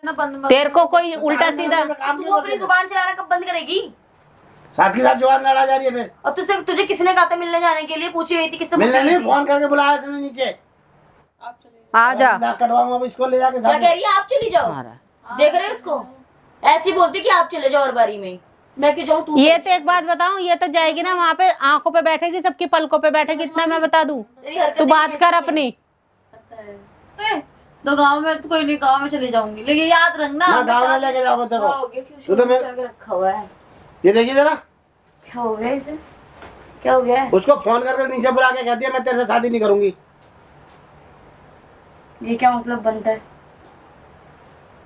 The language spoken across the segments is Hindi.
तेरे को कोई उल्टा सीधा तू अपनी जुबान चलाना कब बंद करेगी? साथ ही साथ जुबान लड़ा जा रही है फिर। और तुझे किसने कहा था मिलने जाने के लिए? पूछी गई थी किससे? मिलने नहीं, फोन करके बुलाया इसने नीचे। आ जा। कटवाऊंगा अब इसको ले जाके। क्या कह रही है? आप चली जाओ। देख रहे हो इसको ऐसी बोलती कि आप चले जाओ और बारी में मैं क्यों जाऊँ? तू ये तो एक बात बताऊं, ये तो जाएगी ना वहाँ पे, आंखों पे बैठेगी, सबकी पलकों पे बैठेगी, इतना मैं बता दूं। तू बात कर अपनी। तो गांव में तो कोई नहीं, गांव में चली जाऊंगी, लेकिन याद रखना गाँव में लेके जाओ तेरे को। तो रखा हुआ है। ये देखिए जरा क्या हो गया इसे? क्या हो गया? उसको फोन करके नीचे बुला के कह दिया मैं तेरे से शादी नहीं करूंगी। ये क्या मतलब बनता है?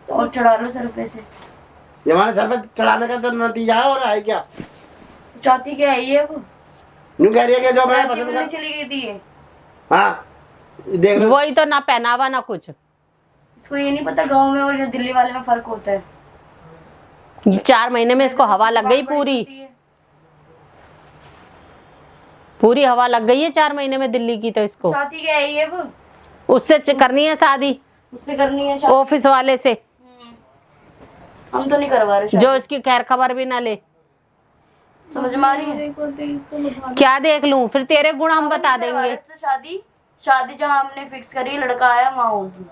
और चढ़ा लो सर पे से। ये हमारे सर पे चढ़ाने का तो नतीजा है और है क्या? चाहती क्या है ये? वो यूं कह रही है कि जो मैं पसंद कर। चली गई थी ये। हाँ देख लो। वही तो, ना पहनावा ना कुछ। इसको ये नहीं पता गांव में और दिल्ली वाले में फर्क होता है। 4 महीने में इसको हवा लग गई, पूरी हवा लग गई है 4 महीने में दिल्ली की। तो इसको चाहती क्या है ये? वो उससे करनी है शादी, उससे करनी है शादी ऑफिस वाले से। हम तो नहीं करवा रहे जो इसकी खैर खबर भी ना ले। समझ में आ रही है? क्या देख लूं? फिर तेरे गुण हम बता देंगे। शादी जहाँ हमने फिक्स करी, लड़का आया वहाँ होगी।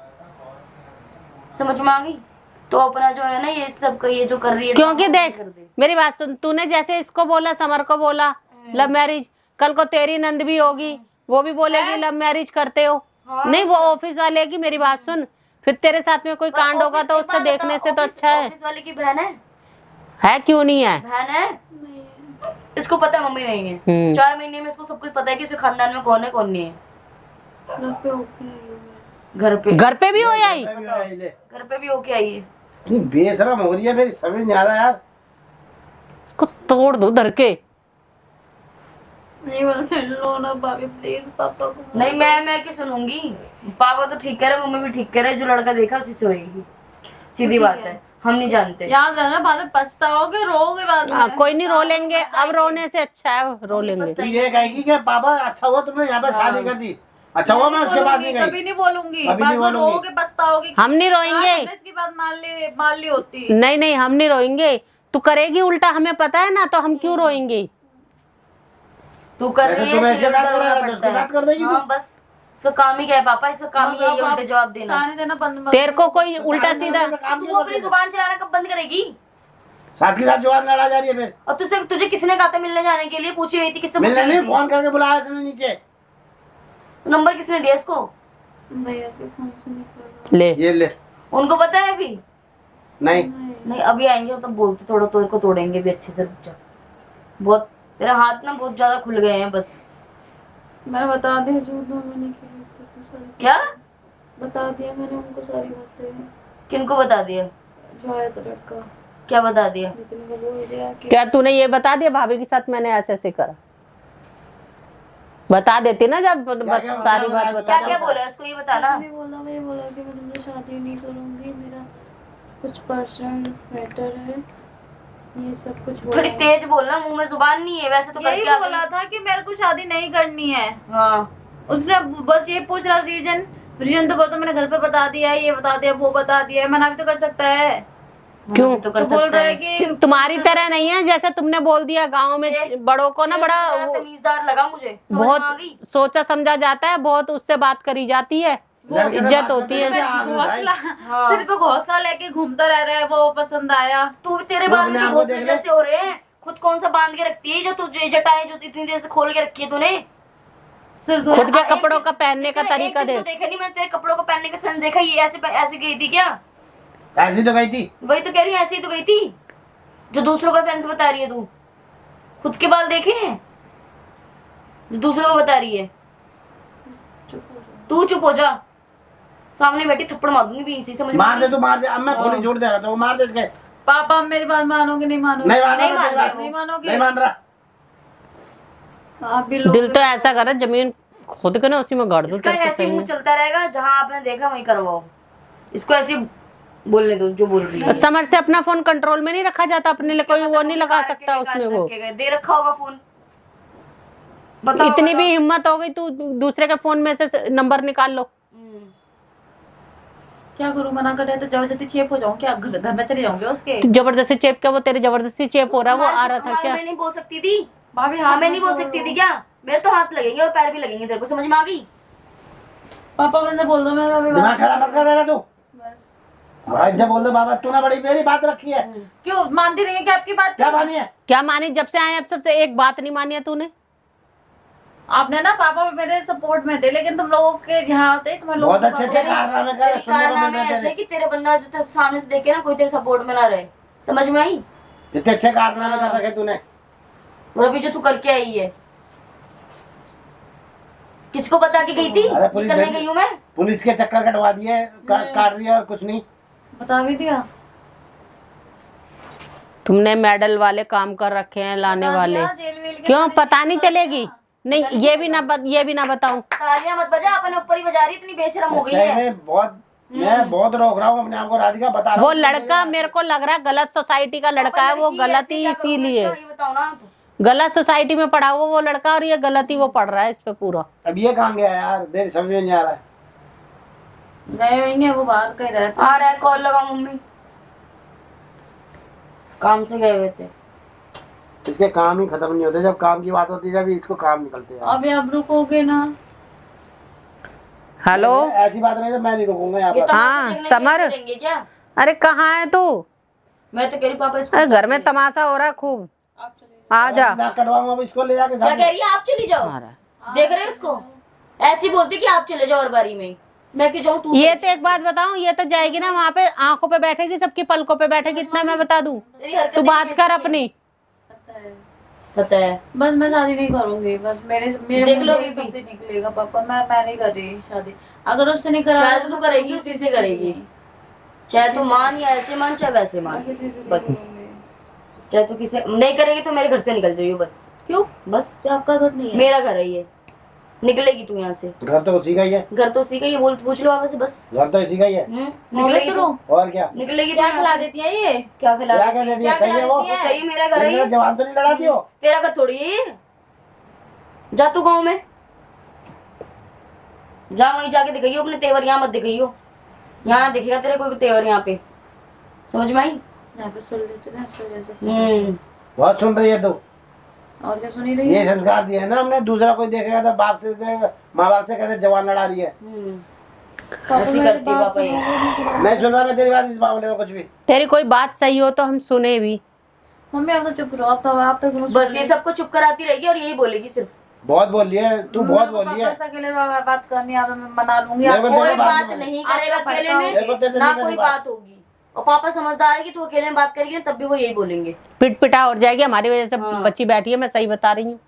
समझ में आ गई? तो अपना जो है ना ये सब ये जो कर रही है, क्योंकि देख मेरी बात सुन, तूने जैसे इसको बोला, समर को बोला लव मैरिज, कल को तेरी नंद भी होगी, वो भी बोलेगी लव मैरिज करते हो। नहीं, वो ऑफिस वाले की मेरी बात सुन, फिर तेरे साथ में कोई कांड होगा तो उससे देखने से तो अच्छा है। ऑफिस वाले की बहन है क्यों नहीं है? बहन है। इसको पता है मम्मी नहीं है। 4 महीने में इसको सब कुछ पता है कि उसके खानदान में कौन है कौन नहीं है। घर पे भी हो आई, घर पे भी होके आई है। इतनी बेशरम हो रही है, मेरी समझ नहीं आ रहा यार। इसको तोड़ दो धर के। नहीं लो ना भाभी प्लीज, पापा को नहीं मैं क्यों सुनूंगी? पापा तो ठीक कह रहे, मम्मी भी ठीक कह रहे, जो लड़का देखा उसी से होगी। सीधी बात है, हम नहीं जानते। याद रखना, बाद में पछताओगे, रोओगे बाद में। कोई नहीं, रो लेंगे, अब रोने से अच्छा है रो लेंगे। तो ये कहेगी कि पापा अच्छा हुआ तुमने यहाँ पे शादी कर दी, अच्छा हुआ मैं उसके बाद नहीं गई। कभी नहीं बोलूंगी, बाद में रोओगे पछताओगे। हम नहीं रोएंगे। इसकी बात मान ली होती। नहीं हम नहीं रोएंगे, तू करेगी उल्टा, हमें पता है ना, तो हम क्यों रोएंगे? तू कर रही है, कर देगी। हाँ बस इसका काम ही क्या है पापा? इसका काम ही है उल्टे जवाब देना। तेरे को कोई उल्टा सीधा। तू अपनी जुबान चलाना कब बंद करेगी? साथ ही साथ जुबान लड़ा जा रही है फिर। और तुझे किसने कहा था मिलने जाने के लिए? पूछी गई थी किससे? मिलने नहीं, फोन करके बुलाया इसने नीचे। नंबर किसने दिया इसको? भैया के फोन से निकल ले ये ले। उनको पता है अभी? नहीं अभी आएंगे तो बोलते थोड़ा तो इनको तोड़ेंगे भी अच्छे से। बहुत तेरा हाथ ना बहुत ज्यादा खुल गए हैं। बस मैंने बता दिया जो मैंने की। क्या बता दिया मैंने उनको सारी बातें। किनको बता दिया? जो आया था लड़का। क्या बता दिया? नितिन को बोल दिया कि क्या तूने ये बता दिया भाभी के साथ मैंने ऐसे ऐसे करा? बता देती ना, जब सारी बात बता। क्या बोला उसको ये बताना। मैं बोला कि मैं तुमसे शादी नहीं करूंगी, मेरा कुछ पर्सनल मैटर है, ये सब कुछ थोड़ी तेज बोलना, मुंह में जुबान नहीं है वैसे तो। यही बोला था कि मेरे को शादी नहीं करनी है। हाँ उसने बस ये पूछ रहा रीजन तो मैंने घर पे बता दिया है, ये बता दिया, वो बता दिया है, मना भी तो कर सकता है। क्यों? तो कर बोल सकता रहा है कि तुम्हारी तरह नहीं है, जैसे तुमने बोल दिया गांव में बड़ों को ना, बड़ा तमीजदार लगा मुझे, बहुत सोचा समझा जाता है, बहुत उससे बात करी जाती है, इज्जत होती है। सिर्फ घोंसला लेके घूमता रह रहा है, वो पसंद आया। तू तेरे बाल घोंसले जैसे हो रहे हैं, खुद कौन सा बांध के रखती है जो तुझे जटाएं जो इतनी देर से खोल के रखी है तूने? खुद के कपड़ों का पहनने का तरीका देख। देखा नहीं मैंने तेरे कपड़ों का पहनने का सेंस देखा? ये ऐसे गई थी क्या? ऐसी तो गई थी। वही तो कह रही है, ऐसी तो गई थी जो दूसरों का सेंस बता रही है। तू खुद के बाल देखे हैं जो दूसरों को बता रही है? तू चुप हो जा, सामने बैठी थप्पड़ मार दूंगी भी इसी। समझ मार दे तू, मार दे। अब मैं खोली छोड़ दे रहा था, वो मार दे इसके। पापा मेरी बात मानोगे? नहीं मानोगे? नहीं मानोगे? नहीं मान रहा। आप भी दिल तो ऐसा कर, जमीन खोद के ना उसी में गाड़ दो। ऐसे मुंह चलता रहेगा, जहाँ आपने देखा वहीं करवाओ। इसको ऐसे बोलने दो जो बोल रही है। समर से अपना फोन कंट्रोल में नहीं रखा जाता, अपने लिए कोई वो नहीं लगा सकता उसमें। वो दे रखा होगा फोन। इतनी भी हिम्मत हो गई तू दूसरे के फोन में से नंबर निकाल लो? क्या करूँ, मना कर रहे तो जबरदस्ती चेप हो जाऊँ क्या, घर में चले जाऊंगे उसके। जबरदस्ती चेप क्या, वो तेरे जबरदस्ती चेप हो रहा है, वो आ रहा था क्या? मैं नहीं बोल सकती थी भाभी हाँ हाथ मैं नहीं बोल सकती थी क्या? मेरे तो हाथ लगेंगे और पैर भी लगेंगे, तेरे को समझ में आ गई? पापा मुझे बोल दो, मैं भाभी दिमाग खराब मत कर मेरा तू। बस। भाई जब बोल दो बाबा, तूने बड़ी मेरी बात रखी है। क्यों मानती नहीं है क्या आपकी बात? क्या मानी है? क्या मानी? जब से आए अब सबसे एक बात नहीं मानी है तूने। आपने ना पापा मेरे सपोर्ट में थे, लेकिन तुम लोगों के यहाँ आते तुम्हारे लोगों बहुत अच्छे अच्छे कारनामे कर तेरे सुनने को मिल कारनामे रहे ऐसे तेरे। कि तेरे बंदा जो तेरे सामने से देखे ना कोई तेरे सपोर्ट में ना रहे, समझ में आई? इतने अच्छे कारनामे कर रखे तूने। और अभी जो तू करके आई है, किसको बता के गई थी? अरे पुलिस करने गई हूँ मैं। पुलिस के चक्कर कटवा दिए, काट दिया और कुछ नहीं। बता भी दिया, तुमने मेडल वाले काम कर रखे हैं, लाने बता वाले। दिया, जेल वेल के क्यों सारे पता नहीं चीज़ चलेगी? नहीं ये भी ना बताऊं। तालियां मत बजा, अपने ऊपर ही बजा रही, इतनी बेशरम हो गई सही है। में बहुत, मैं बहुत रोक रहा हूँ अपने आप को राधिका, बता रहा वो हूँ। लड़का मेरे को लग रहा है गलत सोसाइटी का लड़का है, वो गलत ही इसीलिए ये बताओ ना आप। गलत सोसाइटी में पढ़ा हुआ वो लड़का, और ये गलत ही वो पढ़ रहा है इस पे पूरा। अब ये कहाँ गया यार, मेरी समझ में नहीं आ रहा है। गए होंगे वो, बाहर कहीं रहते। आ रहा है, कॉल लगा मम्मी, काम से गए हुए थे। इसके काम ही खत्म नहीं होते, जब काम की बात होती है जब इसको काम निकलते हैं। अभी आप रुकोगे ना? हेलो, ऐसी बात नहीं तो मैं नहीं रुकूंगा यहाँ ये पर। तमाशा हाँ, देखने के समर। लिए करेंगे क्या? अरे कहाँ है तू? मैं तो कह रही पापा इसको अरे घर में तमाशा हो रहा है खूब, आप चले आ जा। ना कटवाऊंगा अब इसको ले जाके क्या सामने। कह रही है? आप चली जाओ, आ रहा है। देख रहे हो उसको? ऐसी बोलती कि आप चले जाओ और बारी में मैं क्यों जाऊँ? तू ये तो एक बात बताऊं, ये तो जाएगी ना वहाँ पे, आंखों पे बैठेगी, सबकी पलकों पे बैठेगी, इतना मैं बता दूं। तेरी हरकतें तू बात कैसी कर हैं? अपनी। पता है। पता है। बस मैं शादी नहीं करूंगी, बस मेरे मेरे देख मुंह लो से बीबी। शब्द निकलेगा पापा, मैं नहीं कर रही शादी। अगर उससे नहीं करा शायद तू करेगी, उसी से करेगी, चाहे तू मान या ऐसे मान चाहे वैसे मान, बस। चाहे तू किसी नहीं करेगी तो मेरे घर से निकल जाइयो बस। क्यों? बस क्या आपका घर नहीं है? मेरा घर है ये, निकलेगी तू यहाँ से। घर तो उसी का ही है। घर तो उसी का ही, बोल पूछ लो पापा से बस। घर तो इसी का ही है। निकलेगी शुरू। तू, और क्या निकलेगी क्या तू खिला यहाँ से। देती है ये? क्या खिला क्या देती है? कहते हैं, सही है वो। देती है? सही मेरा घर है ये, जवान तो नहीं लड़ा दियो। तेरा घर थोड़ी है। जा तू गाँव में जा, वहीं जाके दिखाइयो अपने तेवर, यहाँ मत दिखाइयो। यहाँ दिखेगा तेरे कोई तेवर यहाँ पे, समझ में आई? यहाँ पे सुन लेते हैं इस वजह से। बहुत सुन रही है तू। और क्या सुनी रही ये है? संस्कार दिए है ना हमने, दूसरा कोई देखेगा तो बाप से माँ बाप से कैसे जवान लड़ा रही है। ऐसी करती है पापा ये। नहीं सुन रहा मैं तेरी बात इस मामले में कुछ भी। तेरी कोई बात सही हो तो हम सुने भी। मम्मी आप तो चुप रहो, आप तो सुनो। बस ये सबको चुप कराती रहेगी और यही बोलेगी सिर्फ। बहुत बोल रही है तू, बहुत बोल रही है। अकेले बात करनी है, मैं मना लूंगी। मेरे को कोई तेरे बात बात नहीं नहीं आप करेगा क्या अकेले भड़काओ? मेरे को में, तेरे से ना नहीं कोई करनी बात होगी। और पापा समझदार है कि तू अकेले में बात करेगी ना तब भी वो यही बोलेंगे। पिट पिटा उठ जाएगी हमारी वजह से, हाँ। बच्ची बैठी है, मैं सही बता रही हूँ।